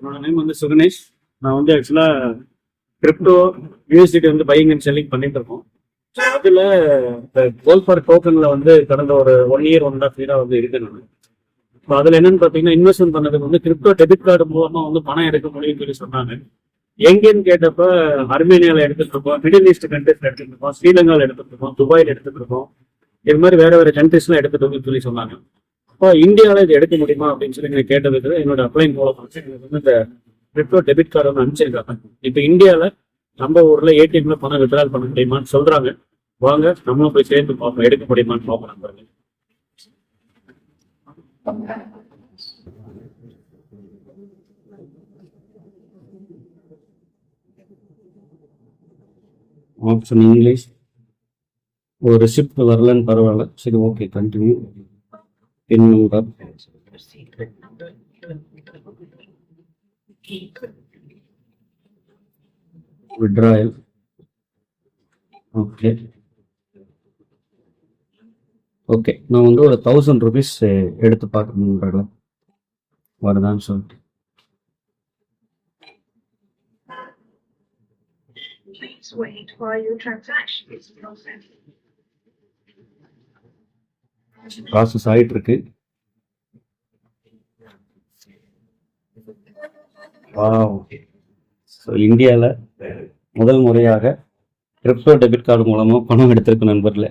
என்னோட நேம் வந்து சுகனேஷ். நான் வந்து ஆக்சுவலாக கிரிப்டோ யூஎஸ்டிடி வந்து பையிங் அண்ட் செல்லிங் பண்ணிட்டு இருக்கோம். ஸோ அதில் இந்த கோல்ஃபார் டோக்கனில் வந்து கடந்த ஒரு 1 இயர் 1.5 இயராக வந்து இருக்கு நான். ஸோ அதில் என்னன்னு பார்த்தீங்கன்னா இன்வெஸ்ட்மெண்ட் பண்ணதுக்கு வந்து கிரிப்டோ டெபிட் கார்டு மூலமாக வந்து பணம் எடுக்க முடியும்னு சொல்லி சொன்னாங்க. எங்கேன்னு கேட்டப்ப அர்மேனியாவில் எடுத்துட்டு இருக்கோம், மிடில் ஈஸ்ட் கண்ட்ரீஸ்ல எடுத்துட்டு இருக்கோம், ஸ்ரீலங்காவில் எடுத்துட்டு இருக்கோம், துபாயில் எடுத்துட்டு இருக்கோம், இது மாதிரி வேற வேற கண்ட்ரீஸ்லாம் எடுத்துட்டு சொல்லி சொன்னாங்க. இப்போ இந்தியாவில் இது எடுக்க முடியுமா அப்படின்னு சொல்லி நீங்கள் கேட்டதுக்கு என்னோட அப்ளைன் மூலம் எனக்கு வந்து இந்த கிரிப்டோ டெபிட் கார்டு வந்து அனுப்பிச்சிருக்காங்க. இப்போ இந்தியாவில் நம்ம ஊர்ல ஏடிஎம்ல பணம் வித்ட்ரால் பண்ண முடியுமான்னு சொல்றாங்க. வாங்க நம்மளும் போய் சேர்ந்து பார்ப்போம், எடுக்க முடியுமான்னு பார்ப்போம். நம்புறேன். ஆப்ஷன் இங்கிலீஷ், ஒரு ரிசிப்ட் வரலன்னு பரவாயில்ல. சரி, ஓகே, கண்டினியூ. பின் நம்பர், விட்ராயல், ஓகே ஓகே. நான் வந்து ஒரு 1000 rupees எடுத்து பார்க்கணுன்றேன் வருதான்னு சொல்லிட்டு. ப்ராசஸ் ஆகிட்டு இருக்கு. ஸோ இந்தியாவில் முதல் முறையாக கிரிப்டோ டெபிட் கார்டு மூலமாக பணம் எடுத்திருக்கு நண்பர்களே.